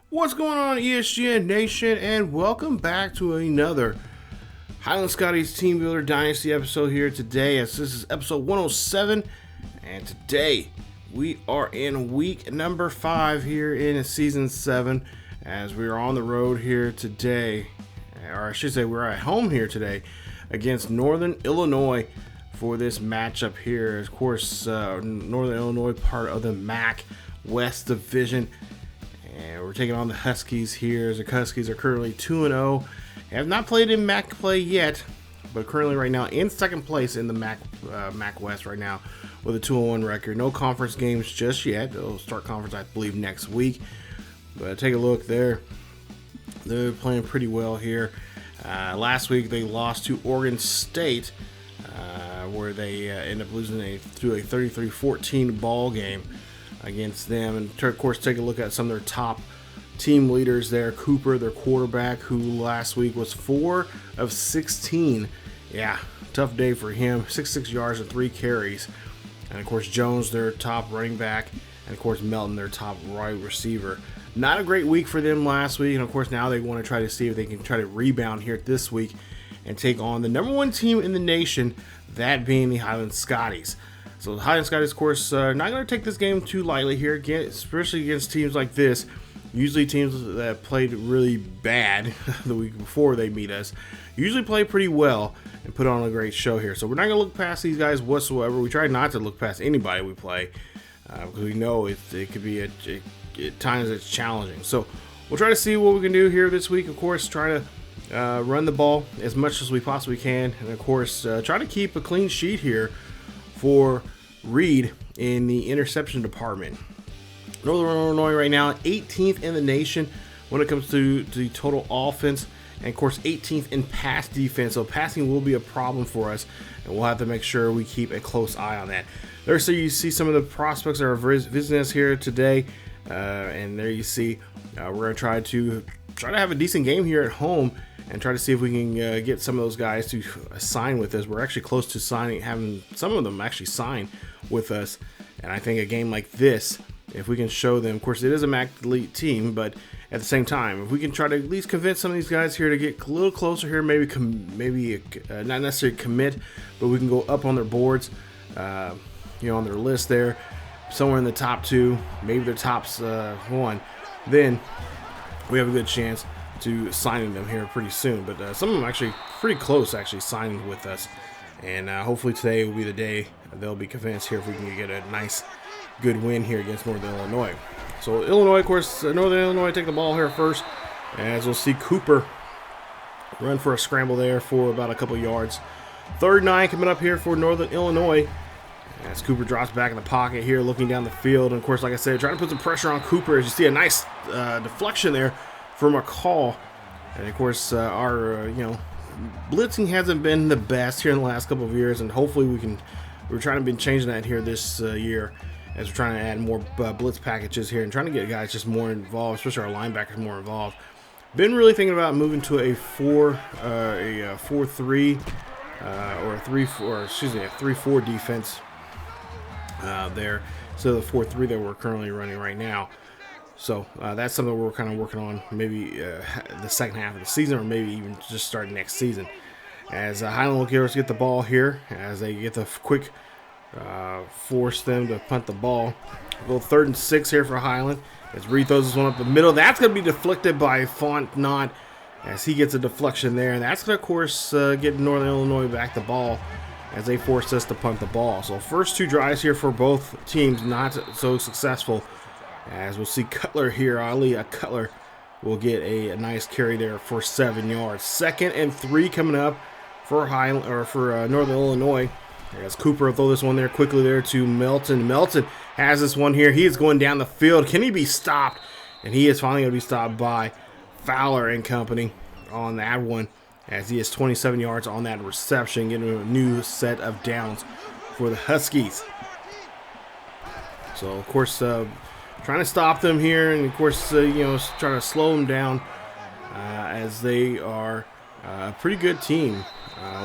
What's going on, ESGN Nation, and welcome back to another Highland Scotties Team Builder Dynasty episode here today, as this is episode 107, and today we are in week number 5 here in season 7, as we are on the road here today, or I should say we're at home here today against Northern Illinois for this matchup here. Of course, Northern Illinois, part of the MAC West Division. And we're taking on the Huskies here, as the Huskies are currently 2-0. Have not played in MAC play yet, but currently right now in second place in the MAC West right now with a 2-1 record. No conference games just yet. They'll start conference, I believe, next week. But take a look there. They're playing pretty well here. Last week they lost to Oregon State, where they end up losing through a 33-14 ball game against them. And of course, take a look at some of their top team leaders there. Cooper, their quarterback, who last week was 4 of 16. Yeah, tough day for him. 66 yards and 3 carries. And of course, Jones, their top running back, and of course Melton, their top wide receiver. Not a great week for them last week, and of course now they want to try to see if they can try to rebound here this week and take on the number 1 team in the nation, that being the Highland Scotties. So the Highland Scotties, of course, not going to take this game too lightly here, especially against teams like this. Usually teams that played really bad the week before they meet us usually play pretty well and put on a great show here. So we're not going to look past these guys whatsoever. We try not to look past anybody we play because we know it could be at times it's challenging. So we'll try to see what we can do here this week. Of course, try to run the ball as much as we possibly can. And of course, try to keep a clean sheet here for Reid in the interception department. Northern Illinois right now 18th in the nation when it comes to the total offense, and of course 18th in pass defense. So passing will be a problem for us, and we'll have to make sure we keep a close eye on that. There, so you see some of the prospects that are visiting us here today, and there you see we're going to try to have a decent game here at home and try to see if we can get some of those guys to sign with us. We're actually close to having some of them actually sign with us. And I think a game like this, if we can show them, of course it is a MAC elite team, but at the same time, if we can try to at least convince some of these guys here to get a little closer here, maybe not necessarily commit, but we can go up on their boards, on their list there, somewhere in the top 2, maybe their top 1, then we have a good chance to signing them here pretty soon. But some of them actually pretty close signing with us, and hopefully today will be the day they'll be convinced here if we can get a nice good win here against Northern Illinois. So Illinois, of course, Northern Illinois take the ball here first, as we'll see Cooper run for a scramble there for about a couple yards. 3rd and 9 coming up here for Northern Illinois, as Cooper drops back in the pocket here looking down the field. And of course, like I said, trying to put some pressure on Cooper, as you see a nice deflection there from a call. And of course, our blitzing hasn't been the best here in the last couple of years, and hopefully we're trying to be changing that here this year, as we're trying to add more blitz packages here and trying to get guys just more involved, especially our linebackers more involved. Been really thinking about moving to a 4-3 or a 3-4 defense there, so the 4-3 that we're currently running right now. So that's something we're kind of working on, maybe the second half of the season, or maybe even just starting next season. As Highland will get the ball here, as they get the quick force them to punt the ball. A little 3rd and 6 here for Highland, as Reid throws this one up the middle. That's going to be deflected by Fontenot, as he gets a deflection there, and that's going to, of course, get Northern Illinois back the ball, as they force us to punt the ball. So first 2 drives here for both teams not so successful. As we'll see Cutler here, Ali Cutler will get a nice carry there for 7 yards. 2nd and 3 coming up for Northern Illinois. As Cooper will throw this one there quickly there to Melton. Melton has this one here. He is going down the field. Can he be stopped? And he is finally going to be stopped by Fowler and company on that one, as he has 27 yards on that reception, getting a new set of downs for the Huskies. So, of course, trying to stop them here, and of course, trying to slow them down, as they are a pretty good team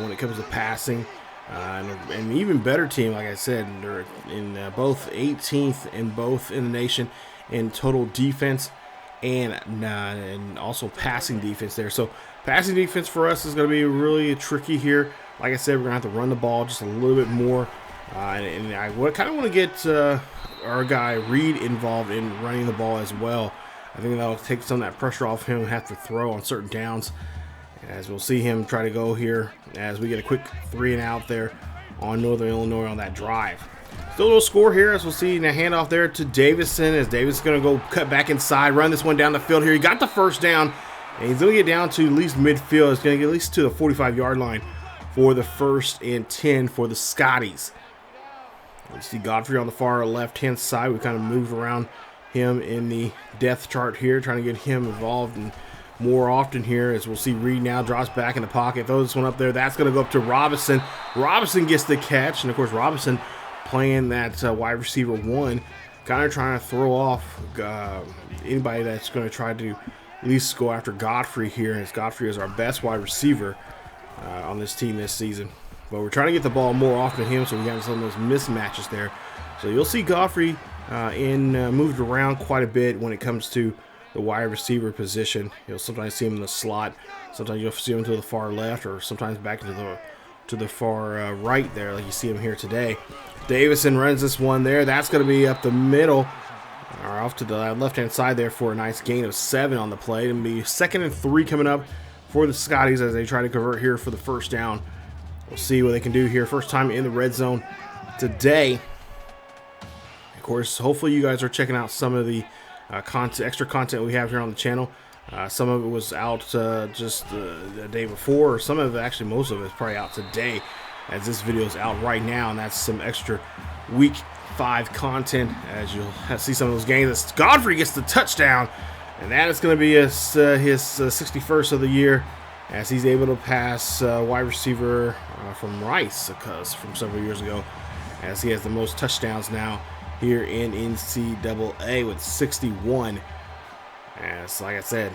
when it comes to passing. And an even better team, like I said, they're in both 18th in the nation in total defense and also passing defense there. So passing defense for us is going to be really tricky here. Like I said, we're going to have to run the ball just a little bit more. And I kind of want to get our guy Reid involved in running the ball as well. I think that'll take some of that pressure off him and have to throw on certain downs. As we'll see him try to go here as we get a quick 3 and out there on Northern Illinois on that drive. Still a little score here as we'll see a handoff there to Davison as Davis is going to go cut back inside, run this one down the field here. He got the first down and he's going to get down to at least midfield. He's going to get at least to the 45-yard line for the 1st and 10 for the Scotties. You see Godfrey on the far left-hand side. We kind of moved around him in the depth chart here, trying to get him involved and more often here. As we'll see Reid now drops back in the pocket, throws this one up there. That's going to go up to Robinson. Robinson gets the catch, and of course Robinson playing that wide receiver 1, kind of trying to throw off anybody that's going to try to at least go after Godfrey here, as Godfrey is our best wide receiver on this team this season. But we're trying to get the ball more often to him, so we got some of those mismatches there. So you'll see Godfrey moved around quite a bit when it comes to the wide receiver position. You'll sometimes see him in the slot, sometimes you'll see him to the far left, or sometimes back to the far right there, like you see him here today. Davison runs this one there. That's going to be up the middle, or off to the left-hand side there for a nice gain of 7 on the play. It'll be 2nd and 3 coming up for the Scotties as they try to convert here for the first down. We'll see what they can do here. First time in the red zone today. Of course, hopefully you guys are checking out some of the extra content we have here on the channel. Some of it was out just the day before, or some of it, actually most of it is probably out today as this video is out right now, and that's some extra week 5 content as you'll see some of those games. As Godfrey gets the touchdown, and that is going to be his 61st of the year, as he's able to pass wide receiver from Rice, from several years ago, as he has the most touchdowns now here in NCAA with 61. As like I said,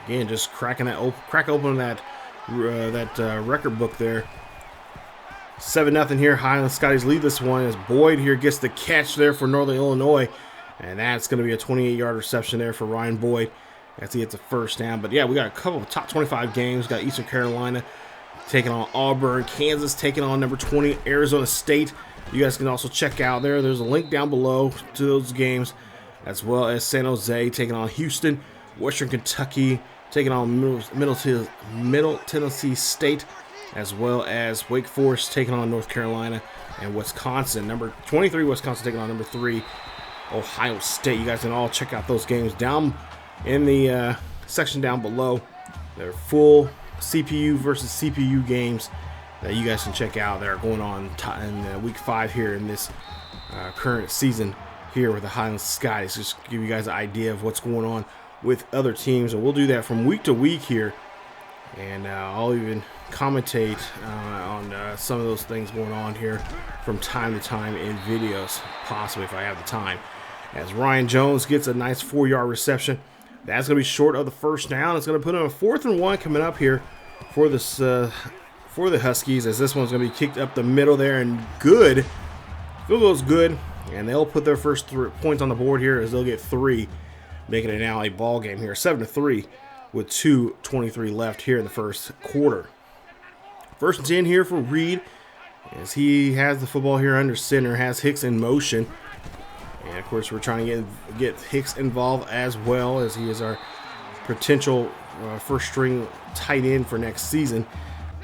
again, just crack open that record book there. 7-0 here. Highland Scotties lead this one as Boyd here gets the catch there for Northern Illinois, and that's going to be a 28-yard reception there for Ryan Boyd as he gets a first down. But yeah, we got a couple of top 25 games. Got Eastern Carolina taking on Auburn, Kansas taking on number 20 Arizona State. You guys can also check out there's a link down below to those games, as well as San Jose taking on Houston, Western Kentucky taking on Middle Tennessee State, as well as Wake Forest taking on North Carolina, and Wisconsin, number 23 Wisconsin taking on number 3 Ohio State. You guys can all check out those games down in the section down below. They're full CPU versus CPU games that you guys can check out that are going on in week 5 here in this current season here with the Highland Scotties. Just to give you guys an idea of what's going on with other teams, and we'll do that from week to week here, and I'll even commentate on some of those things going on here from time to time in videos, possibly if I have the time. As Ryan Jones gets a nice 4-yard reception, that's going to be short of the first down. It's going to put him a 4th and 1 coming up here for this for the Huskies, as this one's going to be kicked up the middle there, and good. Field goal's good, and they'll put their first 3 points on the board here as they'll get 3, making it now a ball game here, 7-3 with 2:23 left here in the first quarter. 1st and 10 here for Reid, as he has the football here under center, has Hicks in motion, and of course we're trying to get Hicks involved as well, as he is our potential first string tight end for next season.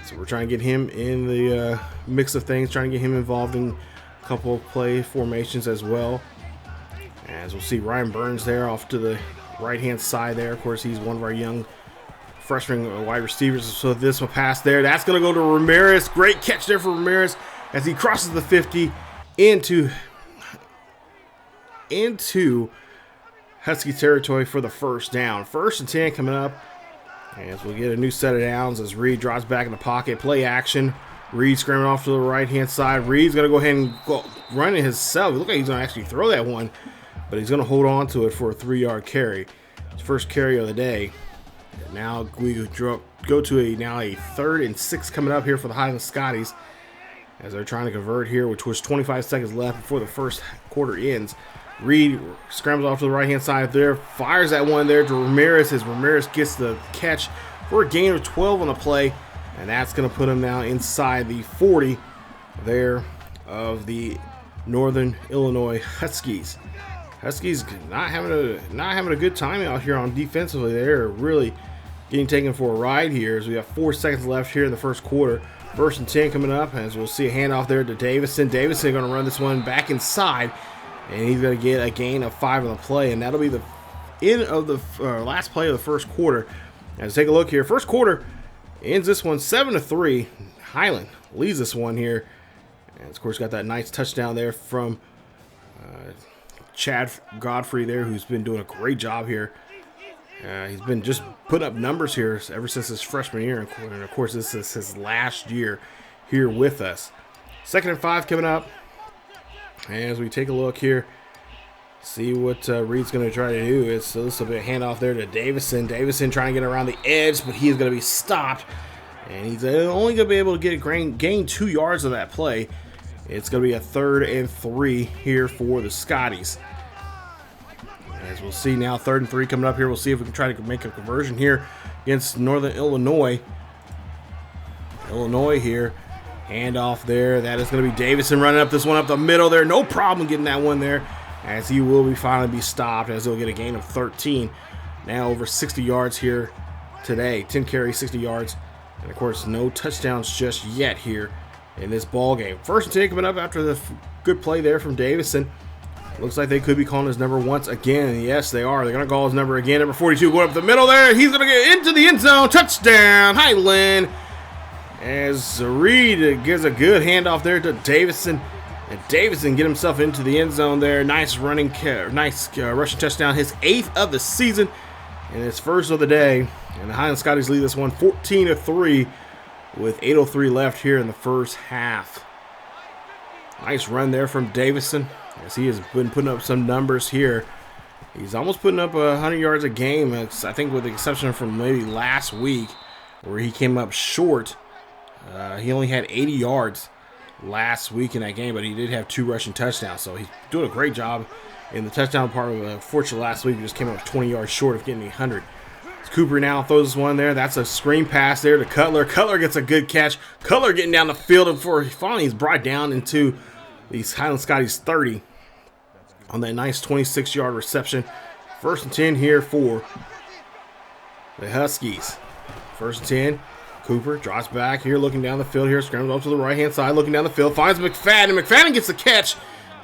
So we're trying to get him in the mix of things, trying to get him involved in a couple of play formations as well. As we'll see Ryan Burns there off to the right-hand side there. Of course, he's one of our young freshman wide receivers. So this will pass there. That's going to go to Ramirez. Great catch there for Ramirez as he crosses the 50 into Husky territory for the first down. 1st and 10 coming up. As we'll get a new set of downs as Reid drops back in the pocket. Play action. Reid screaming off to the right-hand side. Reid's going to go ahead and go running himself. It looks like he's going to actually throw that one, but he's going to hold on to it for a 3-yard carry. His first carry of the day. And now we go to a 3rd and 6 coming up here for the Highland Scotties, as they're trying to convert here, which was 25 seconds left before the first quarter ends. Reid scrambles off to the right-hand side there, fires that one there to Ramirez as Ramirez gets the catch for a gain of 12 on the play, and that's going to put him now inside the 40 there of the Northern Illinois Huskies. Huskies not having a good time out here on defensively. They're really getting taken for a ride here as we have 4 seconds left here in the first quarter. 1st and 10 coming up as we'll see a handoff there to Davison. Davison going to run this one back inside, and he's going to get a gain of 5 on the play, and that'll be the end of the last play of the first quarter. Let's take a look here. First quarter ends this one 7-3. Highland leads this one here. And of course got that nice touchdown there from Chad Godfrey there, who's been doing a great job here. He's been just putting up numbers here ever since his freshman year. And of course this is his last year here with us. 2nd and 5 coming up. As we take a look here, see what Reid's going to try to do. So this will be a handoff there to Davison. Davison trying to get around the edge, but he is going to be stopped. And he's only going to be able to gain 2 yards of that play. It's going to be a 3rd and 3 here for the Scotties. As we'll see now, 3rd and 3 coming up here. We'll see if we can try to make a conversion here against Northern Illinois. Illinois here. Handoff there. That is going to be Davison running up this one up the middle there. No problem getting that one there, as he will finally be stopped, as he'll get a gain of 13. Now over 60 yards here today. 10 carries, 60 yards. And of course, no touchdowns just yet here in this ball game. 1st and 10 coming up after the good play there from Davison. Looks like they could be calling his number once again. Yes, they are. They're going to call his number again. Number 42 going up the middle there. He's going to get into the end zone. Touchdown, Highland. As Reid gives a good handoff there to Davison. And Davison get himself into the end zone there. Nice rushing touchdown. His 8th of the season and his 1st of the day. And the Highland Scotties lead this one 14-3 with 8:03 left here in the first half. Nice run there from Davison, as he has been putting up some numbers here. He's almost putting up 100 yards a game, I think, with the exception from maybe last week where he came up short. He only had 80 yards last week in that game, but he did have 2 rushing touchdowns. So he's doing a great job in the touchdown part of it. Unfortunately, last week he just came up 20 yards short of getting 100. Cooper now throws this one there. That's a screen pass there to Cutler. Cutler gets a good catch. Cutler getting down the field before finally he's brought down into these Highland Scotties 30 on that nice 26-yard reception. 1st and 10 here for the Huskies. 1st and 10. Cooper drops back here, looking down the field here, scrambles up to the right-hand side, looking down the field, finds McFadden. McFadden gets the catch,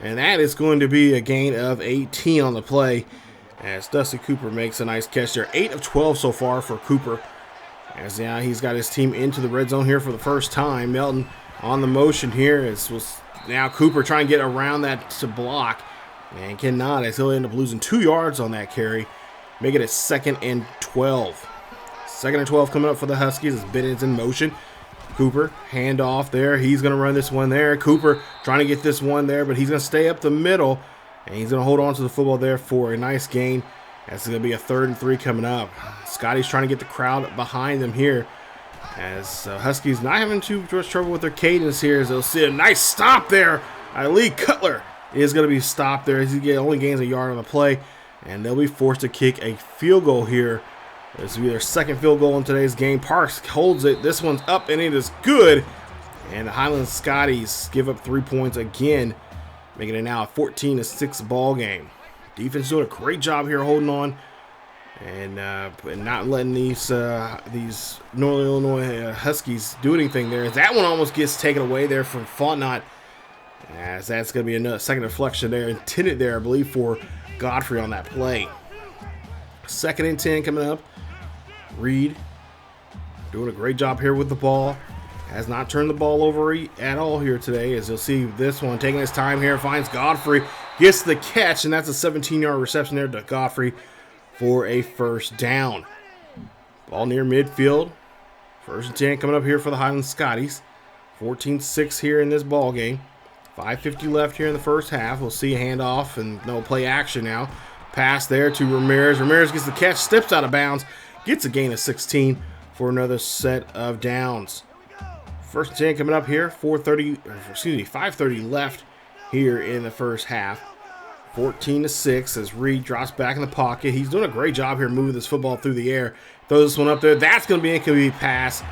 and that is going to be a gain of 18 on the play, as Dusty Cooper makes a nice catch there. 8 of 12 so far for Cooper, as now he's got his team into the red zone here for the first time. Melton on the motion here, as was now Cooper trying to get around that to block, and cannot, as he'll end up losing 2 yards on that carry, make it a 2nd and 12. 2nd and 12 coming up for the Huskies as Bennett's in motion. Cooper, handoff there. He's going to run this one there. Cooper trying to get this one there, but he's going to stay up the middle, and he's going to hold on to the football there for a nice gain. That's going to be a 3rd and 3 coming up. Scotty's trying to get the crowd behind them here, as Huskies not having too much trouble with their cadence here, as they'll see a nice stop there. Lee Cutler is going to be stopped there as he only gains a yard on the play, and they'll be forced to kick a field goal here. This will be their 2nd field goal in today's game. Parks holds it. This one's up, and it is good. And the Highland Scotties give up 3 points again, making it now a 14-6 ball game. Defense doing a great job here holding on and not letting these Northern Illinois Huskies do anything there. That one almost gets taken away there from Fontenot, as that's going to be another 2nd deflection there, intended there, I believe, for Godfrey on that play. 2nd and 10 coming up. Reid doing a great job here with the ball. Has not turned the ball over at all here today, as you'll see this one taking his time here. Finds Godfrey, gets the catch, and that's a 17-yard reception there to Godfrey for a 1st down. Ball near midfield. 1st and 10 coming up here for the Highland Scotties. 14-6 here in this ball game. 5:50 left here in the first half. We'll see a handoff and no play action now. Pass there to Ramirez. Ramirez gets the catch, steps out of bounds, gets a gain of 16 for another set of downs. 1st and 10 coming up here. 5:30 left here in the first half. 14-6 as Reid drops back in the pocket. He's doing a great job here moving this football through the air. Throws this one up there. That's going to be an incomplete pass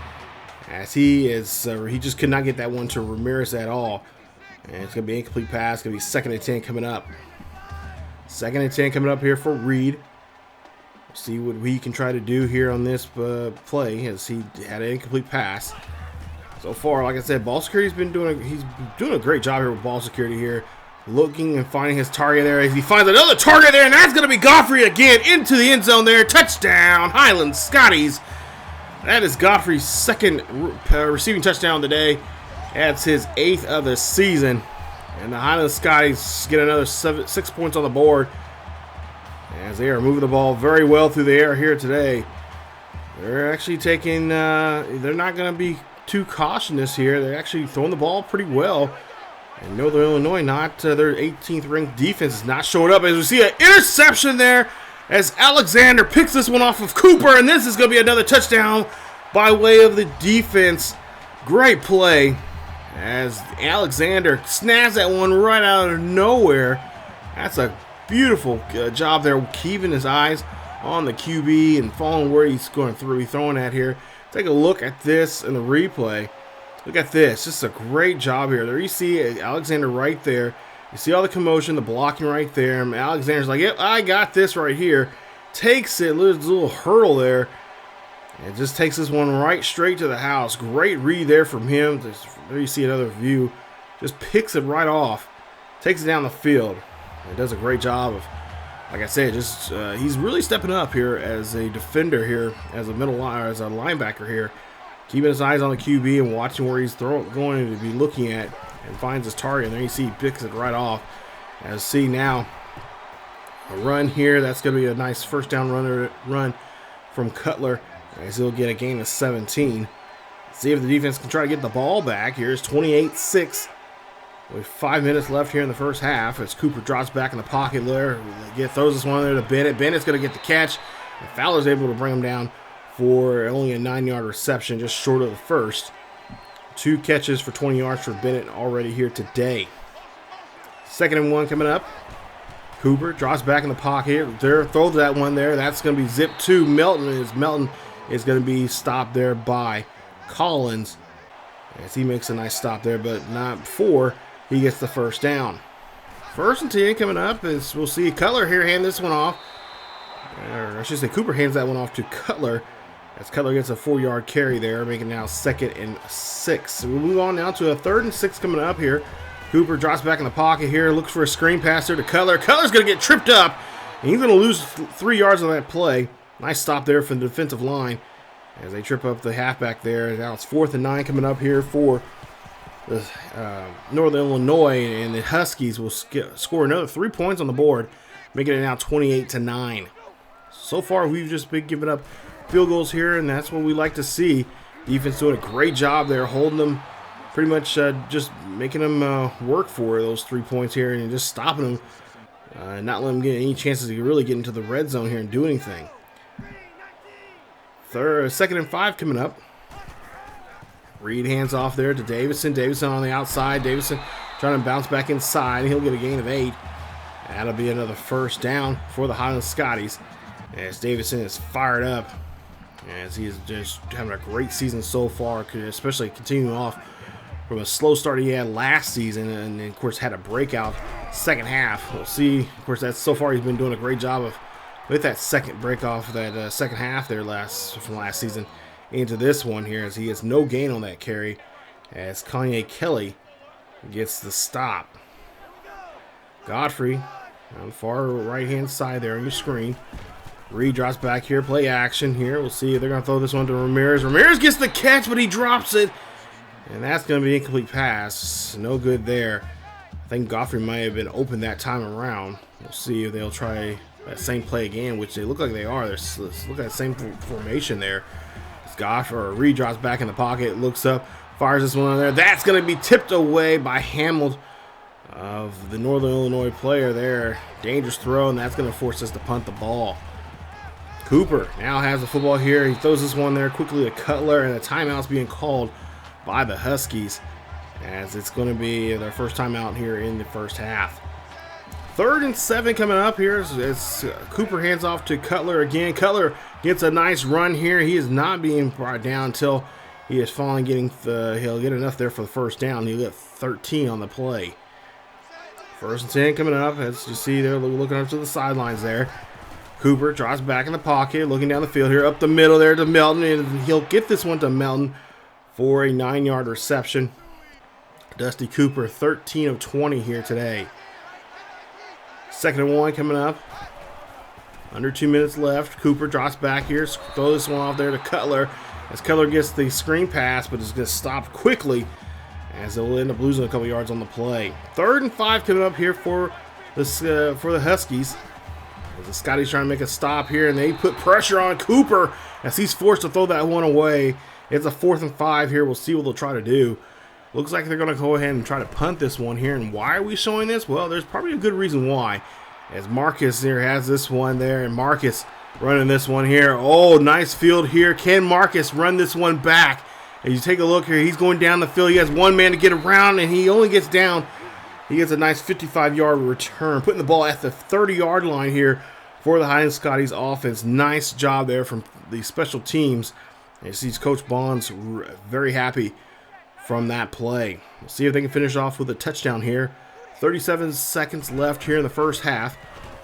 as he just could not get that one to Ramirez at all. And it's going to be an incomplete pass. It's going to be 2nd and 10 coming up. 2nd and 10 coming up here for Reid. See what he can try to do here on this play as he had an incomplete pass. So far, like I said, ball security's been he's doing a great job here with ball security here. Looking and finding his target there as he finds another target there, and that's going to be Godfrey again into the end zone there. Touchdown, Highland Scotties. That is Godfrey's 2nd receiving touchdown of the day. That's his 8th of the season. And the Highland Scotties get another 6 points on the board as they are moving the ball very well through the air here today. They're actually taking, they're not going to be too cautious here. They're actually throwing the ball pretty well. And Northern Illinois, their 18th ranked defense is not showing up as we see an interception there as Alexander picks this one off of Cooper, and this is going to be another touchdown by way of the defense. Great play as Alexander snaps that one right out of nowhere. That's a beautiful job there, keeping his eyes on the QB and following where he's going through. He's throwing at here. Take a look at this in the replay. Look at this. Just a great job here. There you see Alexander right there. You see all the commotion, the blocking right there. And Alexander's like, yep, I got this right here. Takes it, little hurdle there. And just takes this one right straight to the house. Great read there from him. There you see another view. Just picks it right off. Takes it down the field. And does a great job of, like I said, just he's really stepping up here as a defender here, as a linebacker here. Keeping his eyes on the QB and watching where he's going to be looking at, and finds his target. And there you see he picks it right off. As see now a run here. That's going to be a nice first down run from Cutler as he'll get a gain of 17. See if the defense can try to get the ball back. Here's 28-6 with 5 minutes left here in the first half as Cooper drops back in the pocket there. Throws this one there to Bennett. Bennett's going to get the catch. And Fowler's able to bring him down for only a 9-yard reception, just short of the first. 2 catches for 20 yards for Bennett already here today. 2nd and 1 coming up. Cooper drops back in the pocket. There, throws that one there. That's going to be zipped to Melton. Melton is going to be stopped there by Collins as he makes a nice stop there, but not before he gets the first down. 1st and 10 coming up as we'll see Cutler here hand this one off. Or I should say Cooper hands that one off to Cutler as Cutler gets a 4-yard carry there, making now 2nd and 6. So we'll move on now to a 3rd and 6 coming up here. Cooper drops back in the pocket here, looks for a screen pass there to Cutler. Cutler's going to get tripped up, and he's going to lose 3 yards on that play. Nice stop there from the defensive line as they trip up the halfback there. Now it's 4th and 9 coming up here for the Northern Illinois, and the Huskies will score another 3 points on the board, making it now 28-9. So far, we've just been giving up field goals here, and that's what we like to see. Defense doing a great job there, holding them, pretty much just making them work for those 3 points here and just stopping them, not letting them get any chances to really get into the red zone here and do anything. 2nd and 5 coming up. Reid hands off there to Davison. Davison on the outside. Davison trying to bounce back inside. He'll get a gain of 8. That'll be another first down for the Highland Scotties as Davison is fired up as he is just having a great season so far, especially continuing off from a slow start he had last season, and of course had a breakout second half. We'll see. Of course, that's so far he's been doing a great job of with that second break off that second half there from last season into this one here, as he has no gain on that carry as Kanye Kelly gets the stop. Godfrey on the far right hand side there on your screen. Reid drops back here, play action here. We'll see if they're going to throw this one to Ramirez. Ramirez gets the catch, but he drops it. And that's going to be an incomplete pass. No good there. I think Godfrey might have been open that time around. We'll see if they'll try that same play again, which they look like they are. Let's look at that same formation there. Reid drops back in the pocket, looks up, fires this one on there. That's going to be tipped away by Hamilton of the Northern Illinois player there. Dangerous throw, and that's going to force us to punt the ball. Cooper now has the football here. He throws this one there quickly to Cutler, and a timeout's being called by the Huskies as it's going to be their first timeout here in the first half. 3rd and 7 coming up here as Cooper hands off to Cutler again. Cutler gets a nice run here. He is not being brought down until he is finally getting he'll get enough there for the first down. He'll get 13 on the play. 1st and 10 coming up. As you see, they're looking up to the sidelines there. Cooper drops back in the pocket, looking down the field here, up the middle there to Melton, and he'll get this one to Melton for a 9-yard reception. Dusty Cooper, 13 of 20 here today. 2nd and 1 coming up. Under 2 minutes left. Cooper drops back here, throws this one off there to Cutler, as Cutler gets the screen pass, but is going to stop quickly, as they'll end up losing a couple yards on the play. 3rd and 5 coming up here for the Huskies. As the Scotties trying to make a stop here, and they put pressure on Cooper as he's forced to throw that one away. It's a 4th and 5 here. We'll see what they'll try to do. Looks like they're going to go ahead and try to punt this one here. And why are we showing this? Well, there's probably a good reason why. As Marcus here has this one there, and Marcus running this one here. Oh, nice field here. Can Marcus run this one back? As you take a look here, he's going down the field. He has one man to get around, and he only gets down. He gets a nice 55-yard return, putting the ball at the 30-yard line here for the Highland Scotties offense. Nice job there from the special teams. And you see Coach Bonds very happy from that play. We'll see if they can finish off with a touchdown here. 37 seconds left here in the first half.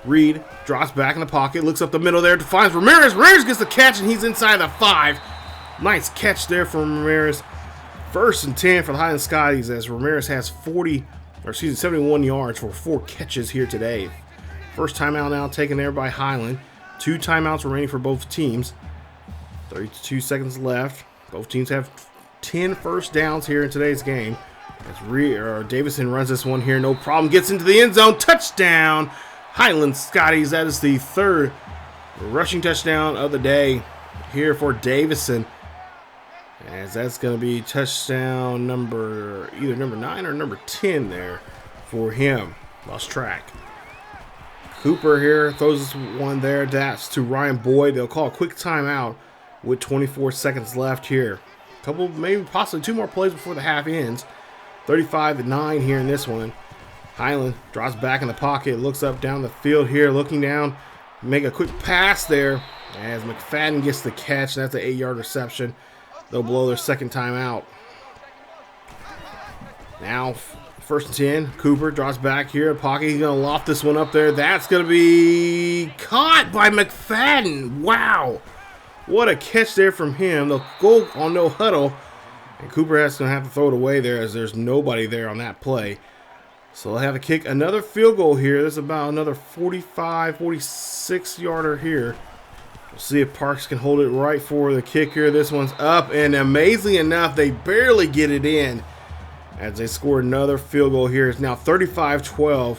Reid drops back in the pocket, looks up the middle there to find Ramirez. Ramirez gets the catch, and he's inside the 5. Nice catch there from Ramirez. 1st and 10 for the Highland Scotties, as Ramirez has 71 yards for 4 catches here today. First timeout now taken there by Highland. 2 timeouts remaining for both teams. 32 seconds left. Both teams have 10 first downs here in today's game. As Davison runs this one here, no problem. Gets into the end zone. Touchdown, Highland Scotties. That is the 3rd rushing touchdown of the day here for Davison. As that's going to be touchdown either number 9 or number 10 there for him. Lost track. Cooper here throws this one there. That's to Ryan Boyd. They'll call a quick timeout with 24 seconds left here. A couple, maybe possibly 2 more plays before the half ends. 35-9 here in this one. Highland drops back in the pocket, looks up down the field here, looking down, make a quick pass there as McFadden gets the catch. That's an 8-yard reception. They'll blow their second timeout. Now, 1st and 10. Cooper drops back here in the pocket. He's going to loft this one up there. That's going to be caught by McFadden. Wow. What a catch there from him. They'll go on no huddle. And Cooper has to have to throw it away there as there's nobody there on that play. So they'll have to kick another field goal here. There's about another 45, 46-yarder here. We'll see if Parks can hold it right for the kicker. This one's up, and amazingly enough, they barely get it in as they score another field goal here. It's now 35-12.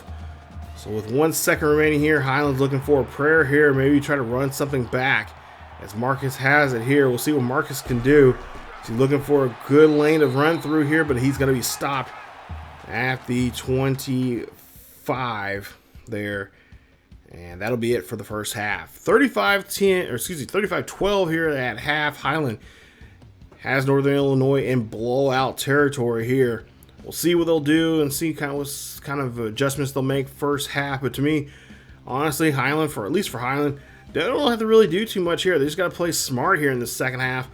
So with 1 second remaining here, Highland's looking for a prayer here. Maybe try to run something back as Marcus has it here. We'll see what Marcus can do. He's looking for a good lane of run through here, but he's going to be stopped at the 25 there. And that'll be it for the first half. 35-12 here at half. Highland has Northern Illinois in blowout territory here. We'll see what they'll do and see kind of adjustments they'll make first half. But to me, honestly, Highland, at least for Highland, they don't have to really do too much here. They just got to play smart here in the second half.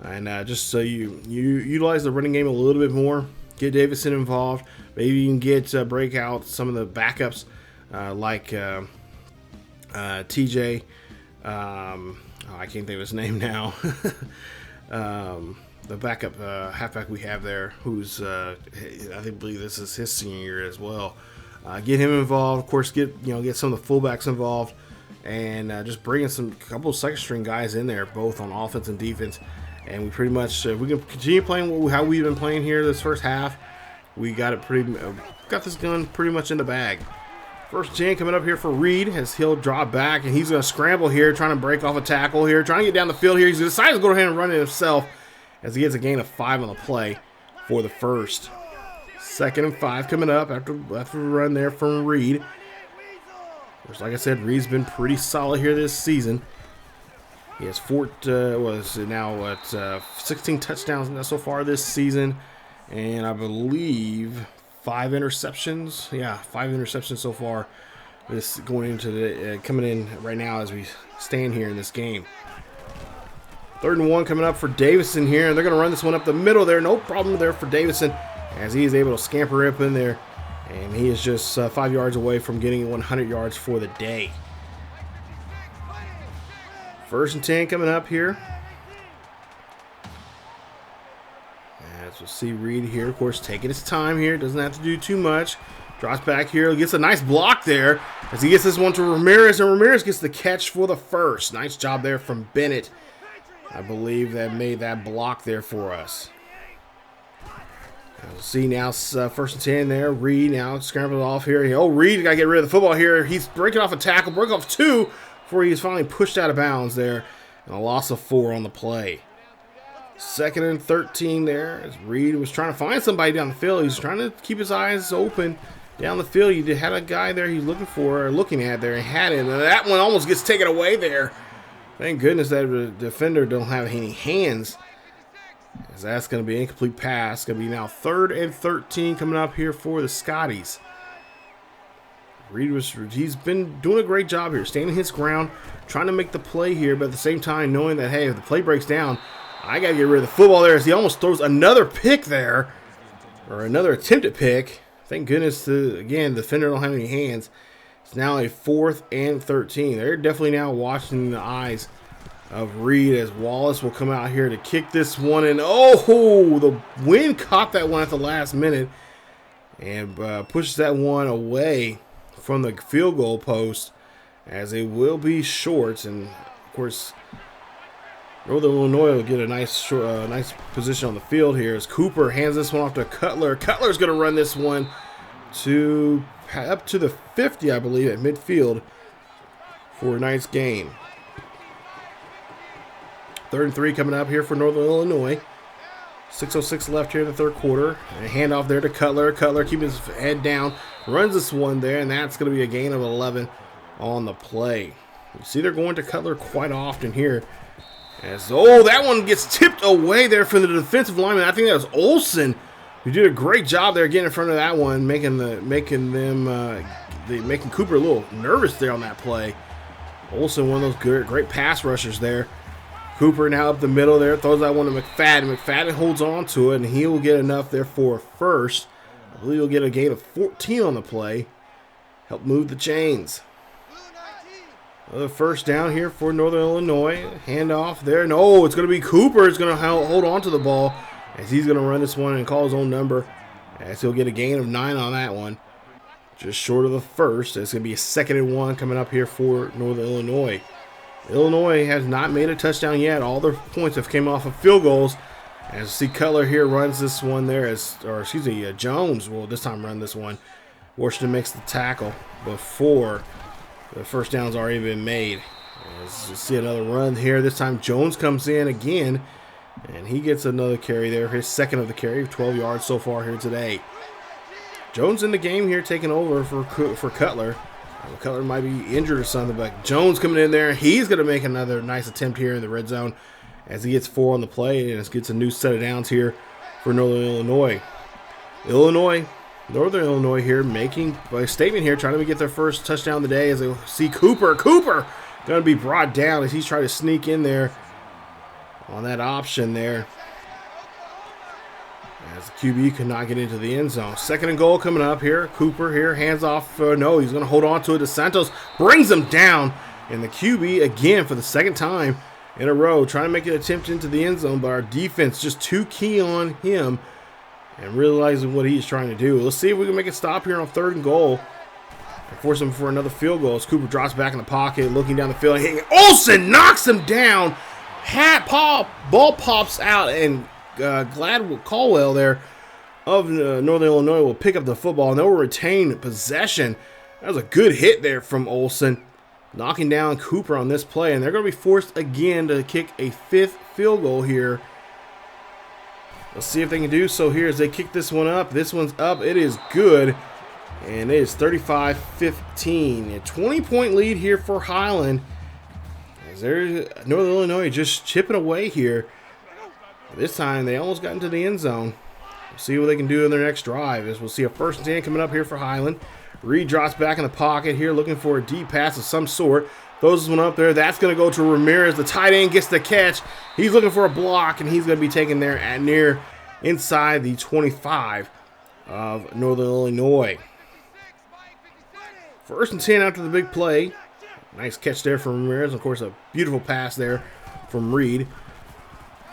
And just so you utilize the running game a little bit more. Get Davison involved. Maybe you can get break out some of the backups like TJ. I can't think of his name now. The backup halfback we have there, who's I believe this is his senior year as well. Get him involved. Of course, get some of the fullbacks involved, and just bring in a couple of second string guys in there, both on offense and defense. And we pretty much, if we can continue playing how we've been playing here this first half, we got this gun pretty much in the bag. 1st and 10 coming up here for Reid as he'll drop back, and he's going to scramble here, trying to break off a tackle here, trying to get down the field here. He's decided to go ahead and run it himself as he gets a gain of 5 on the play for the first. 2nd and 5 coming up after a run there from Reid. Like I said, Reid's been pretty solid here this season. He has 16 touchdowns so far this season, and I believe 5 interceptions. Yeah, 5 interceptions so far this going into the coming in right now as we stand here in this game. 3rd and 1 coming up for Davison here, and they're going to run this one up the middle there. No problem there for Davison as he is able to scamper up in there, and he is just 5 yards away from getting 100 yards for the day. 1st and 10 coming up here. As we'll see Reid here, of course, taking his time here. Doesn't have to do too much. Drops back here, gets a nice block there as he gets this one to Ramirez, and Ramirez gets the catch for the first. Nice job there from Bennett. I believe that made that block there for us. We'll see now 1st and 10 there. Reid now scrambled off here. Oh, Reid got to get rid of the football here. He's breaking off a tackle, breaking off 2 before he's finally pushed out of bounds there. And a loss of 4 on the play. 2nd and 13 there as Reid was trying to find somebody down the field. He's trying to keep his eyes open down the field. You had a guy there he's looking for, or looking at there, and had it. And that one almost gets taken away there. Thank goodness that the defender don't have any hands, as that's going to be an incomplete pass. Going to be now 3rd and 13 coming up here for the Scotties. He's been doing a great job here, standing his ground, trying to make the play here, but at the same time knowing that, hey, if the play breaks down, I got to get rid of the football there, as he almost throws another pick there, or another attempted pick. Thank goodness, again, the defender don't have any hands. It's now a 4th and 13. They're definitely now watching the eyes of Reid as Wallace will come out here to kick this one. And oh, the wind caught that one at the last minute and pushes that one away from the field goal post, as it will be short. And of course, Northern Illinois will get a nice position on the field here as Cooper hands this one off to Cutler. Cutler's going to run this one up to the 50, I believe, at midfield for a nice game. 3rd and 3 coming up here for Northern Illinois. 6:06 left here in the 3rd quarter. And a handoff there to Cutler. Cutler keeping his head down, runs this one there, and that's going to be a gain of 11 on the play. You see they're going to Cutler quite often here. That one gets tipped away there from the defensive lineman. I think that was Olsen, who did a great job there getting in front of that one, making Cooper a little nervous there on that play. Olsen, one of those great pass rushers there. Cooper now up the middle there, throws that one to McFadden. McFadden holds on to it, and he will get enough there for a first. I believe he'll get a gain of 14 on the play. Help move the chains. Another first down here for Northern Illinois. Handoff there. No, it's going to be Cooper. It's going to hold on to the ball as he's going to run this one and call his own number, as he'll get a gain of 9 on that one. Just short of the first. It's going to be a 2nd and 1 coming up here for Northern Illinois. Illinois has not made a touchdown yet. All their points have came off of field goals. As you see, Cutler here runs this one there, Jones will this time run this one. Washington makes the tackle before the first down's already been made. As you see another run here. This time Jones comes in again, and he gets another carry there. His 2nd of the carry, 12 yards so far here today. Jones in the game here, taking over for Cutler. Cutler might be injured or something, but Jones coming in there. He's going to make another nice attempt here in the red zone as he gets 4 on the play and gets a new set of downs here for Northern Illinois. Northern Illinois here making a statement here, trying to get their first touchdown of the day as they see Cooper. Cooper going to be brought down as he's trying to sneak in there on that option there, as the QB could not get into the end zone. 2nd and goal coming up here. Cooper here, hands off. No, he's going to hold on to it. DeSantos brings him down. And the QB, again, for the 2nd time in a row, trying to make an attempt into the end zone, but our defense just too key on him and realizing what he's trying to do. Let's see if we can make a stop here on 3rd and goal and force him for another field goal as Cooper drops back in the pocket, looking down the field. Olsen knocks him down. Ball pops out, and Caldwell there of Northern Illinois will pick up the football, and they'll retain possession. That was a good hit there from Olsen, knocking down Cooper on this play, and they're going to be forced again to kick a 5th field goal here. Let's see if they can do so here as they kick this one up. This one's up. It is good, and it is 35-15. A 20-point lead here for Highland. As there's Northern Illinois just chipping away here. This time they almost got into the end zone. We'll see what they can do in their next drive. As we'll see a 1st and 10 coming up here for Highland. Reid drops back in the pocket here, looking for a deep pass of some sort. Throws this one up there. That's going to go to Ramirez. The tight end gets the catch. He's looking for a block, and he's going to be taken there at near inside the 25 of Northern Illinois. 1st and 10 after the big play. Nice catch there from Ramirez. Of course, a beautiful pass there from Reid.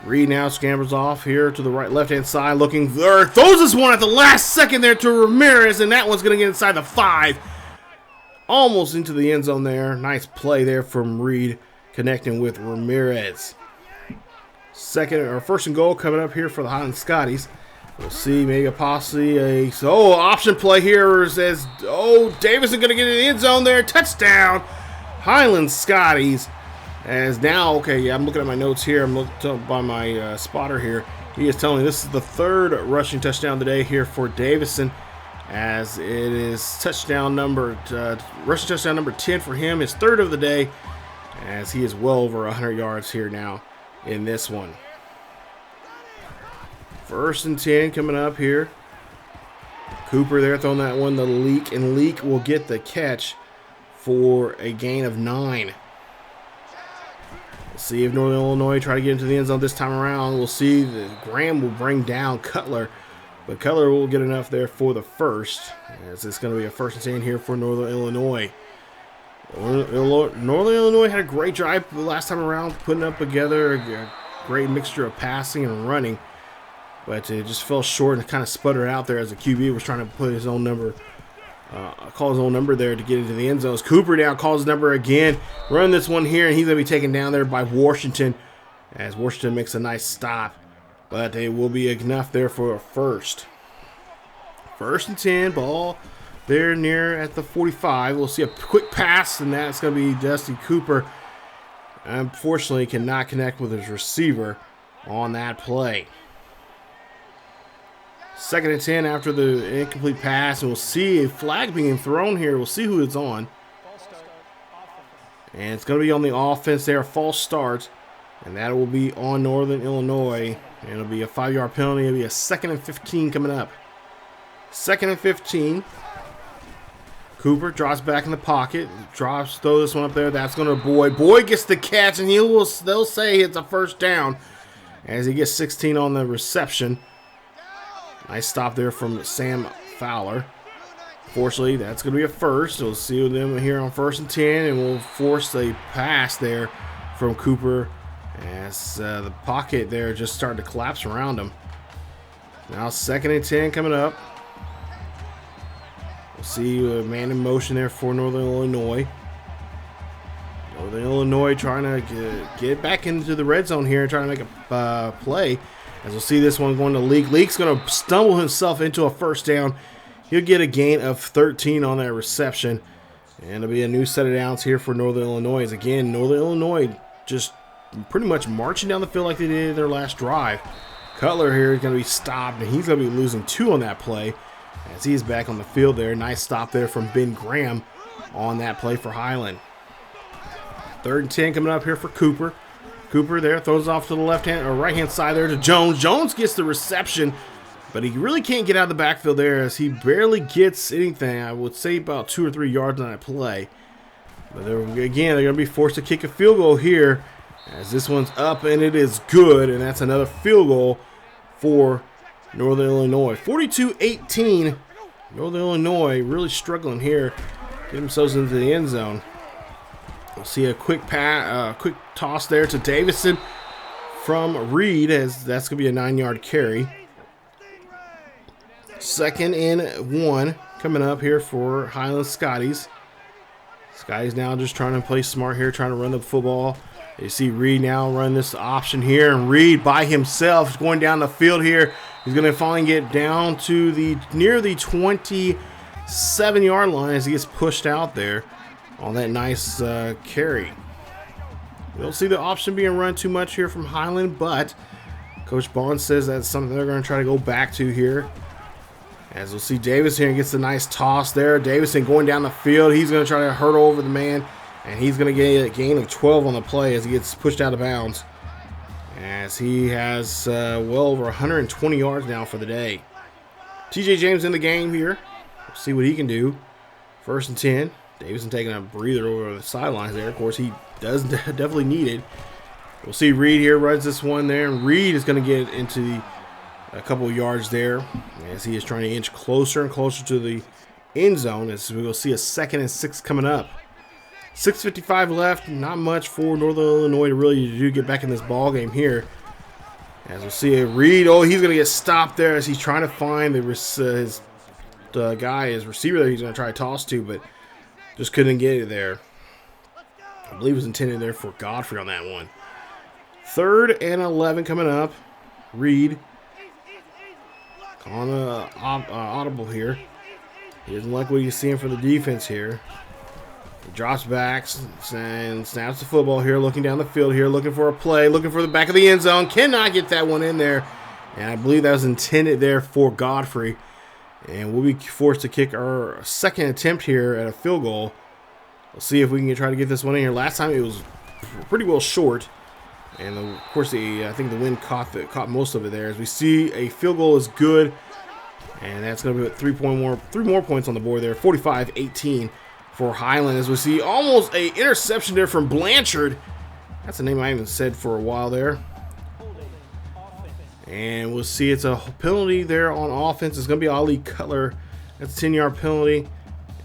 Reid now scambles off here to the left-hand side, looking there. Throws this one at the last second there to Ramirez, and that one's going to get inside the 5. Almost into the end zone there. Nice play there from Reid, connecting with Ramirez. 1st and goal coming up here for the Highland Scotties. We'll see maybe possibly a option play here. Says Davis is going to get in the end zone there. Touchdown, Highland Scotties. As now, I'm looking at my notes here. I'm looking by my spotter here. He is telling me this is the 3rd rushing touchdown today here for Davison, as it is rushing touchdown number 10 for him, his 3rd of the day, as he is well over 100 yards here now in this one. 1st and 10 coming up here. Cooper there throwing that one to Leak, and Leak will get the catch for a gain of 9. Let's see if Northern Illinois try to get into the end zone this time around. We'll see that Graham will bring down Cutler, but Cutler will get enough there for the 1st, as it's going to be a 1st and 10 here for Northern Illinois. Northern Illinois had a great drive last time around, putting up together a great mixture of passing and running, but it just fell short and kind of sputtered out there as the QB was trying to put his own number, call his own number there to get into the end zones. Cooper now calls his number again, run this one here, and he's going to be taken down there by Washington, as Washington makes a nice stop, but it will be enough there for a 1st. 1st and 10, ball there near at the 45. We'll see a quick pass, and that's going to be Dusty Cooper. Unfortunately, cannot connect with his receiver on that play. 2nd and 10 after the incomplete pass, and we'll see a flag being thrown here. We'll see who it's on. And it's going to be on the offense there, a false start, and that will be on Northern Illinois. And it'll be a 5-yard penalty. It'll be a 2nd and 15 coming up. 2nd and 15. Cooper drops back in the pocket, throws this one up there. That's going to Boyd. Boyd gets the catch, and they'll say it's a 1st down as he gets 16 on the reception. Nice stop there from Sam Fowler. Fortunately, that's going to be a 1st. We'll see them here on 1st and 10, and we'll force a pass there from Cooper as the pocket there just started to collapse around him. Now 2nd and 10 coming up. We'll see a man in motion there for Northern Illinois. Northern Illinois trying to get back into the red zone here and trying to make a play. As we'll see this one going to Leak. Leak's going to stumble himself into a 1st down. He'll get a gain of 13 on that reception. And it'll be a new set of downs here for Northern Illinois. As again, Northern Illinois just pretty much marching down the field like they did in their last drive. Cutler here is going to be stopped, and he's going to be losing 2 on that play as he's back on the field there. Nice stop there from Ben Graham on that play for Highland. 3rd and 10 coming up here for Cooper. Cooper there throws off to the left-hand or right-hand side there to Jones. Jones gets the reception, but he really can't get out of the backfield there as he barely gets anything. I would say about 2 or 3 yards on that play. But again, they're going to be forced to kick a field goal here as this one's up, and it is good, and that's another field goal for Northern Illinois. 42-18. Northern Illinois really struggling here, get themselves into the end zone. We'll see a quick toss there to Davison from Reid, as that's going to be a 9-yard carry. 2nd and 1 coming up here for Highland Scotties. Scotties now just trying to play smart here, trying to run the football. You see Reid now run this option here, and Reid by himself is going down the field here. He's going to finally get down to near the 27-yard line as he gets pushed out there on that nice carry. We don't see the option being run too much here from Highland, but Coach Bond says that's something they're going to try to go back to here. As we'll see Davis here and gets a nice toss there. Davison going down the field. He's going to try to hurdle over the man, and he's going to get a gain of 12 on the play as he gets pushed out of bounds, as he has well over 120 yards now for the day. TJ James in the game here. We'll see what he can do. First and 10. Davison taking a breather over the sidelines there. Of course, he does definitely need it. We'll see Reid here runs this one there. And Reid is going to get into a couple of yards there as he is trying to inch closer and closer to the end zone. As we will see a 2nd and 6 coming up. 6:55 left. Not much for Northern Illinois to really do get back in this ball game here. As we'll see a Reid. Oh, he's going to get stopped there as he's trying to find his receiver that he's going to try to toss to, but just couldn't get it there. I believe it was intended there for Godfrey on that one. 3rd and 11 coming up. Reid on audible here. He doesn't like what he's seeing for the defense here. He drops back and snaps the football here, looking down the field here, looking for a play, looking for the back of the end zone. Cannot get that one in there. And I believe that was intended there for Godfrey. And we'll be forced to kick our 2nd attempt here at a field goal. We'll see if we can try to get this one in here. Last time it was pretty well short. And of course, I think the wind caught most of it there. As we see, a field goal is good. And that's going to be 3 more points on the board there. 45-18 for Highland. As we see, almost a interception there from Blanchard. That's a name I haven't said for a while there. And we'll see it's a penalty there on offense. It's going to be Ali Cutler. That's a 10-yard penalty.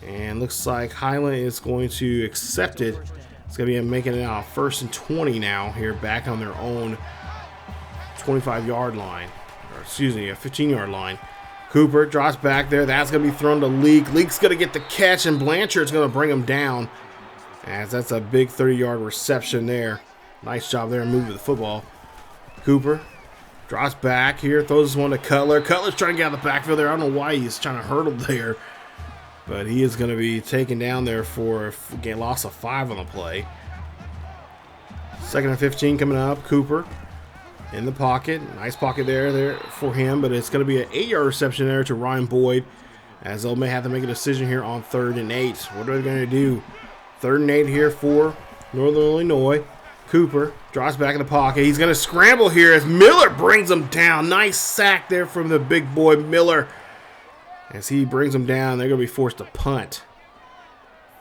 And looks like Highland is going to accept it. It's going to be making it out 1st and 20 now here, back on their own 25-yard line. Or excuse me, a 15-yard line. Cooper drops back there. That's going to be thrown to Leak. Leak's going to get the catch, and Blanchard's going to bring him down. As that's a big 30-yard reception there. Nice job there moving the football. Cooper drops back here, throws this one to Cutler. Cutler's trying to get out of the backfield there. I don't know why he's trying to hurdle there. But he is going to be taken down there for a loss of 5 on the play. 2nd and 15 coming up. Cooper in the pocket. Nice pocket there for him. But it's going to be an 8-yard reception there to Ryan Boyd. As they'll may have to make a decision here on 3rd and 8. What are they going to do? 3rd and 8 here for Northern Illinois. Cooper drops back in the pocket. He's going to scramble here as Miller brings him down. Nice sack there from the big boy Miller. As he brings them down, they're going to be forced to punt.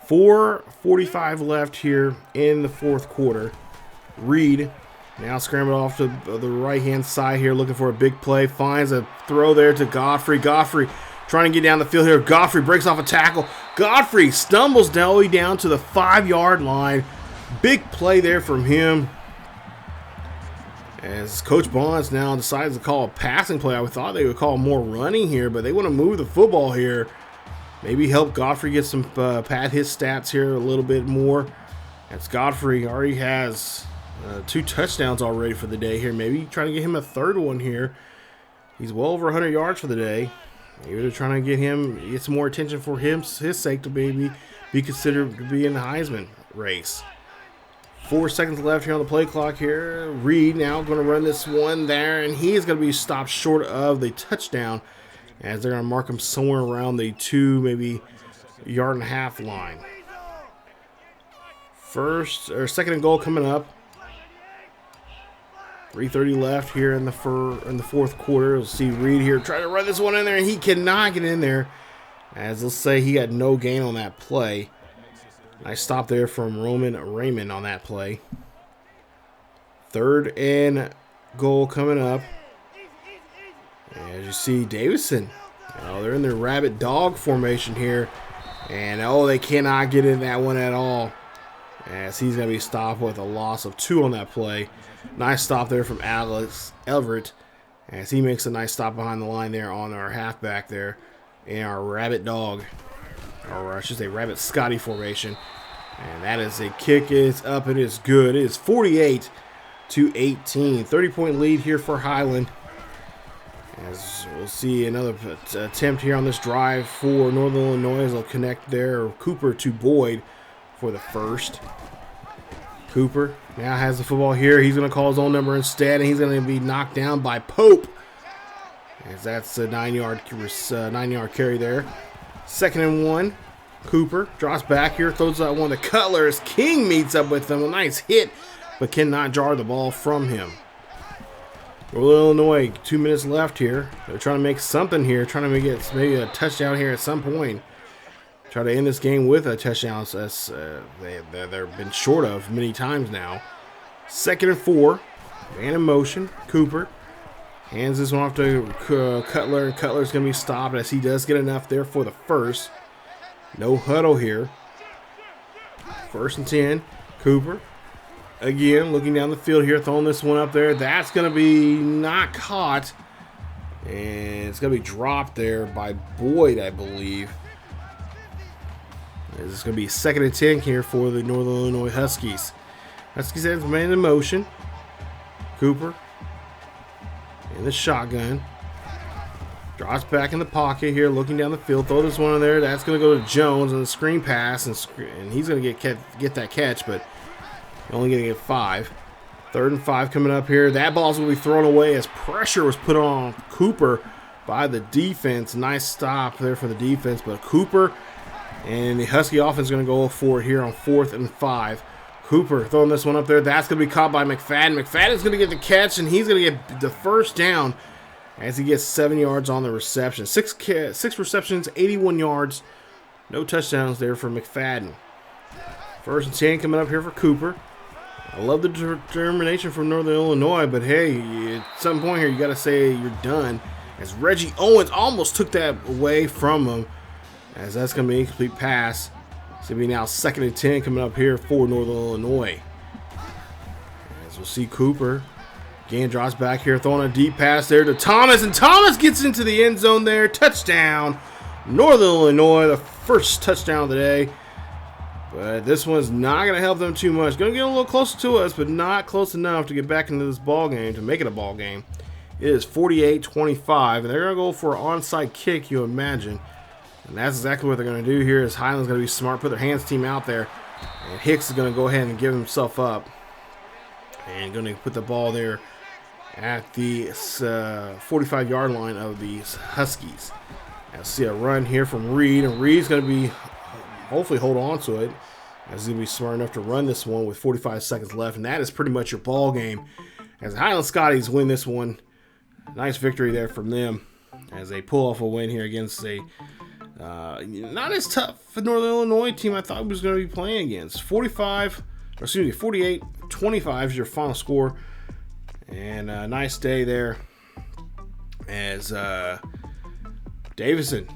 4:45 left here in the 4th quarter. Reid now scrambled off to the right-hand side here, looking for a big play. Finds a throw there to Godfrey. Godfrey trying to get down the field here. Godfrey breaks off a tackle. Godfrey stumbles all the way down to the 5-yard line. Big play there from him. As Coach Bonds now decides to call a passing play. I thought they would call more running here, but they want to move the football here. Maybe help Godfrey get some pad his stats here a little bit more. As Godfrey already has 2 touchdowns already for the day here. Maybe trying to get him a 3rd one here. He's well over 100 yards for the day. Maybe they're trying to get some more attention for his sake to maybe be considered to be in the Heisman race. 4 seconds left here on the play clock here. Reid now going to run this one there, and he is going to be stopped short of the touchdown as they're going to mark him somewhere around the 2, maybe yard and a half line. 2nd and goal coming up. 3:30 left here in the 4th quarter. We'll see Reid here try to run this one in there, and he cannot get in there. As let's say he got no gain on that play. Nice stop there from Roman Raymond on that play. 3rd and goal coming up. As you see, Davison. They're in their rabbit dog formation here. And, they cannot get in that one at all. As he's going to be stopped with a loss of 2 on that play. Nice stop there from Alex Everett. As he makes a nice stop behind the line there on our halfback there. In our rabbit dog. Or I should say rabbit Scotty formation. And that is a kick. It's up. It is good. It is 48-18. 30-point lead here for Highland. As we'll see another attempt here on this drive for Northern Illinois. They'll connect there. Cooper to Boyd for the 1st. Cooper now has the football here. He's going to call his own number instead. And he's going to be knocked down by Pope. As that's a 9-yard carry there. 2nd and 1. Cooper drops back here, throws that one to Cutler as King meets up with him. A nice hit, but cannot jar the ball from him. Northern Illinois, 2 minutes left here. They're trying to make something here, trying to get maybe a touchdown here at some point. try to end this game with a touchdown. As they've been short of many times now. 2nd and 4. Man in motion. Cooper hands this one off to Cutler. Cutler's going to be stopped as he does get enough there for the first. No huddle here. 1st and 10. Cooper. Again, looking down the field here, throwing this one up there. That's going to be not caught. And it's going to be dropped there by Boyd, I believe. This is going to be 2nd and 10 here for the Northern Illinois Huskies. Huskies has man in motion. Cooper in the shotgun. Drops back in the pocket here, looking down the field. Throw this one in there. That's going to go to Jones on the screen pass, and he's going to get that catch, but only going to get 5. 3rd and 5 coming up here. That ball's going to be thrown away as pressure was put on Cooper by the defense. Nice stop there for the defense, but Cooper and the Husky offense is going to go for it here on 4th and 5. Cooper throwing this one up there. That's going to be caught by McFadden. McFadden's going to get the catch, and he's going to get the first down as he gets 7 yards on the reception. 6 receptions, 81 yards. No touchdowns there for McFadden. 1st and 10 coming up here for Cooper. I love the determination from Northern Illinois, but hey, at some point here, you got to say you're done. As Reggie Owens almost took that away from him, as that's going to be an incomplete pass. It's going to be now 2nd and 10 coming up here for Northern Illinois. As we'll see Cooper again drops back here, throwing a deep pass there to Thomas, and Thomas gets into the end zone there. Touchdown, Northern Illinois, the first touchdown of the day. But this one's not going to help them too much. Going to get a little closer to us, but not close enough to get back into this ball game, to make it a ball game. It is 48-25, and they're going to go for an onside kick, you imagine. And that's exactly what they're going to do here. Is Highland's going to be smart, put their hands team out there. And Hicks is going to go ahead and give himself up. And going to put the ball there at the 45-yard line of the Huskies. I see a run here from Reid, and Reid's going to be hopefully hold on to it, as he's going to be smart enough to run this one with 45 seconds left. And that is pretty much your ball game as the Highland Scotties win this one. Nice victory there from them as they pull off a win here against a not as tough for Northern Illinois team I thought was going to be playing against. 48-25 is your final score. And a nice day there as Davison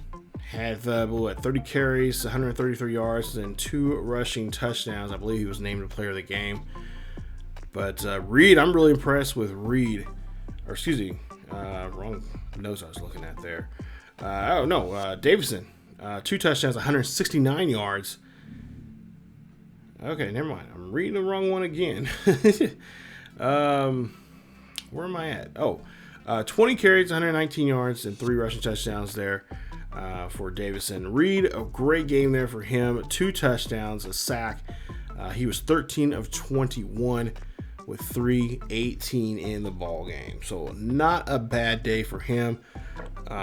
had 30 carries, 133 yards, and 2 rushing touchdowns. I believe he was named the player of the game. But Reid, I'm really impressed with Reid. Or excuse me, wrong notes I was looking at there. Davison, 2 touchdowns, 169 yards. Okay, never mind. I'm reading the wrong one again. Where am I at? 20 carries, 119 yards, and 3 rushing touchdowns there for Davison. Reid, a great game there for him. 2 touchdowns, a sack. He was 13 of 21 with 3:18 in the ball game. So not a bad day for him.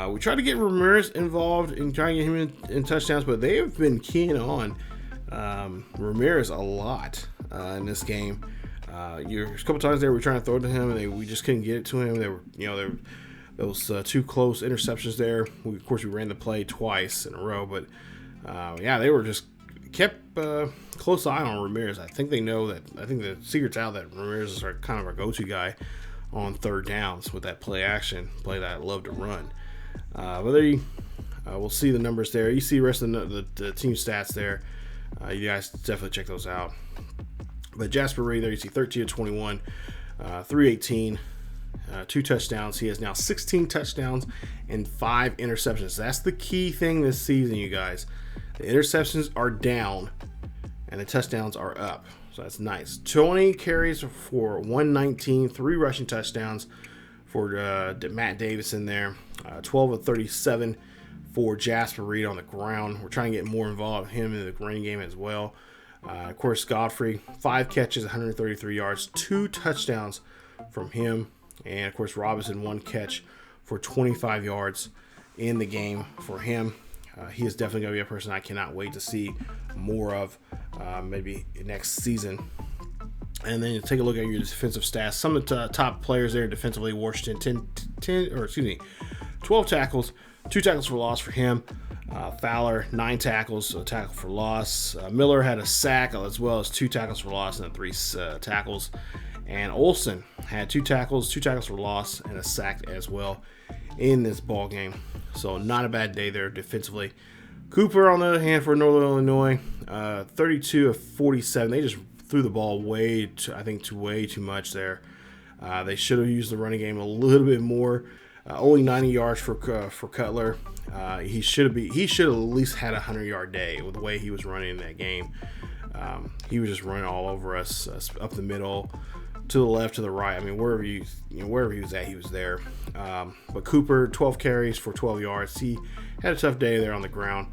We tried to get Ramirez involved in trying to get him in touchdowns, but they have been keying on Ramirez a lot in this game. There's a couple times there we were trying to throw it to him, and we just couldn't get it to him. Those 2 close interceptions there. Of course, we ran the play twice in a row, but they were just kept close eye on Ramirez. I think they know that. I think the secret's out that Ramirez is kind of our go-to guy on 3rd downs with that play action, play that I love to run. We'll see the numbers there. You see the rest of the team stats there. You guys definitely check those out. But Jasper Reid there, you see 13 of 21, 318, 2 touchdowns. He has now 16 touchdowns and 5 interceptions. That's the key thing this season, you guys. The interceptions are down and the touchdowns are up. So that's nice. 20 carries for 119, 3 rushing touchdowns for Matt Davison there. 12 of 37 for Jasper Reid on the ground. We're trying to get more involved with him in the running game as well. Of course, Godfrey, 5 catches, 133 yards, 2 touchdowns from him. And, of course, Robinson, 1 catch for 25 yards in the game for him. He is definitely going to be a person I cannot wait to see more of maybe next season. And then you take a look at your defensive stats. Some of the top players there defensively, Washington, 12 tackles, 2 tackles for loss for him. Fowler, 9 tackles, a tackle for loss. Miller had a sack as well as 2 tackles for loss and 3 tackles. And Olsen had 2 tackles for loss, and a sack as well in this ball game. So not a bad day there defensively. Cooper, on the other hand, for Northern Illinois, 32 of 47. They just threw the ball way too much there. They should have used the running game a little bit more. Only 90 yards for Cutler. He should have at least had a 100-yard day with the way he was running in that game. He was just running all over us, up the middle, to the left, to the right. I mean, wherever he was at, he was there. But Cooper, 12 carries for 12 yards. He had a tough day there on the ground.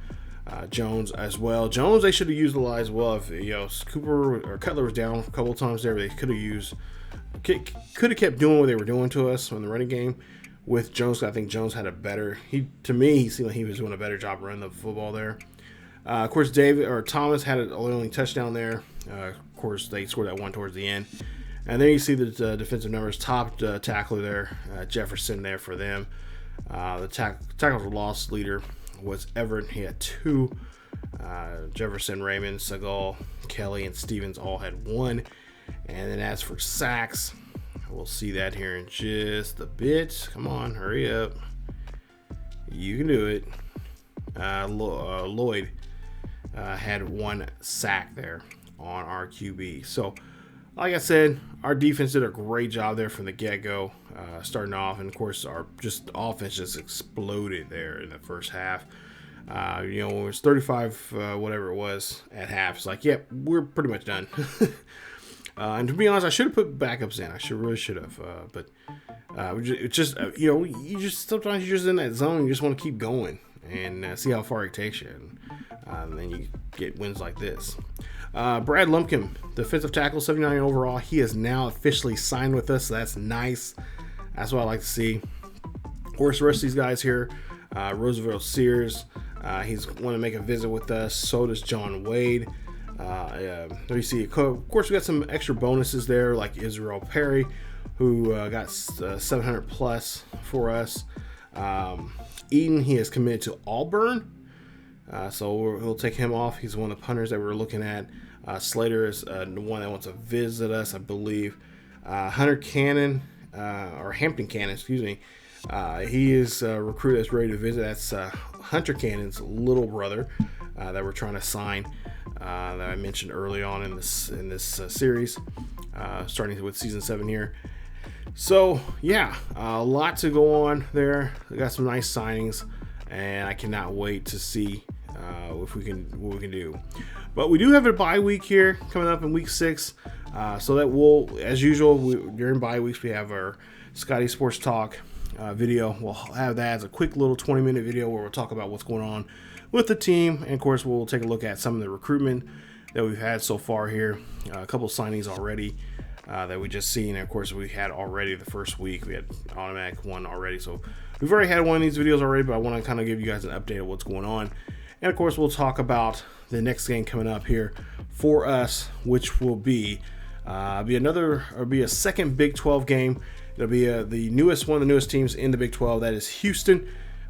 Jones as well. Jones, they should have utilized well. If Cooper or Cutler was down a couple of times there, they could have kept doing what they were doing to us in the running game. With Jones, I think Jones had he seemed like he was doing a better job running the football there. Of course, Thomas had an only touchdown there. Of course, they scored that one towards the end. And then you see the defensive numbers. Top tackler there, Jefferson there for them. The tackle for loss leader was Everett. He had 2. Jefferson, Raymond, Segal, Kelly, and Stevens all had 1. And then as for sacks, we'll see that here in just a bit. Come on, hurry up. You can do it. Lloyd had 1 sack there on our QB. So, like I said, our defense did a great job there from the get-go, starting off. And, of course, our offense just exploded there in the first half. When it was 35, whatever it was, at half, it's like, yep, we're pretty much done. And to be honest, I should have put backups in. I really should have. But it's just, sometimes you're just in that zone. You just want to keep going and see how far it takes you. And then you get wins like this. Brad Lumpkin, defensive tackle, 79 overall. He is now officially signed with us. So that's nice. That's what I like to see. Of course, the rest of these guys here, Roosevelt Sears, he's want to make a visit with us. So does John Wade. You see, of course, we got some extra bonuses there, like Israel Perry, who got 700 plus for us. Eden, he is committed to Auburn, so we'll take him off. He's one of the punters that we're looking at. Slater is the one that wants to visit us, I believe. Hunter Cannon, or Hampton Cannon, excuse me. He is a recruit that's ready to visit. That's Hunter Cannon's little brother that we're trying to sign. That I mentioned early on in this series, starting with season 7 here. So yeah, a lot to go on there. We got some nice signings, and I cannot wait to see what we can do. But we do have a bye week here coming up in week 6, so that we'll, as usual, during bye weeks we have our Scotty Sports Talk video. We'll have that as a quick little 20-minute video where we'll talk about what's going on with the team, and of course we'll take a look at some of the recruitment that we've had so far here. A couple of signings already that we just seen, and of course we had already the first week. We had automatic one already, so we've already had one of these videos already, but I want to kind of give you guys an update of what's going on. And of course we'll talk about the next game coming up here for us, which will be a second Big 12 game. It'll be one of the newest teams in the Big 12. That is Houston.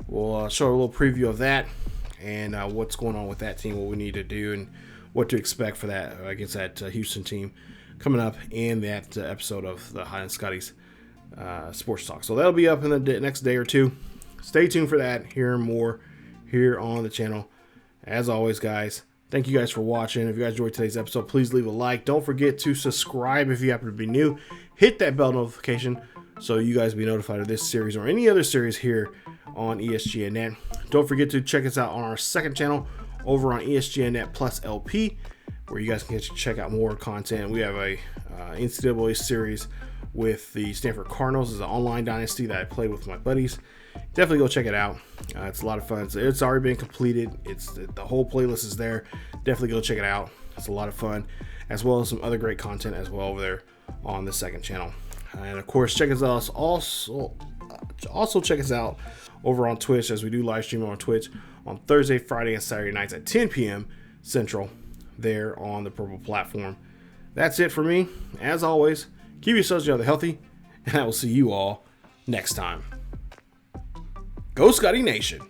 We'll show a little preview of that and what's going on with that team, what we need to do, and what to expect for that against that Houston team coming up in that episode of the Highland Scotties Sports Talk. So that'll be up in the next day or two. Stay tuned for that. Hear more here on the channel. As always, guys, thank you guys for watching. If you guys enjoyed today's episode, please leave a like. Don't forget to subscribe if you happen to be new. Hit that bell notification so you guys be notified of this series or any other series here on ESGNet. Don't forget to check us out on our second channel over on ESGNet Plus LP, where you guys can check out more content. We have a NCAA series with the Stanford Cardinals. It's an online dynasty that I play with my buddies. Definitely go check it out. It's a lot of fun. It's already been completed. The whole playlist is there. Definitely go check it out. It's a lot of fun, as well as some other great content as well over there on the second channel. And of course, check us out. Also check us out over on Twitch, as we do live stream on Twitch on Thursday, Friday, and Saturday nights at 10 p.m. Central there on the Purple platform. That's it for me. As always, keep yourselves healthy, and I will see you all next time. Go Scotty Nation!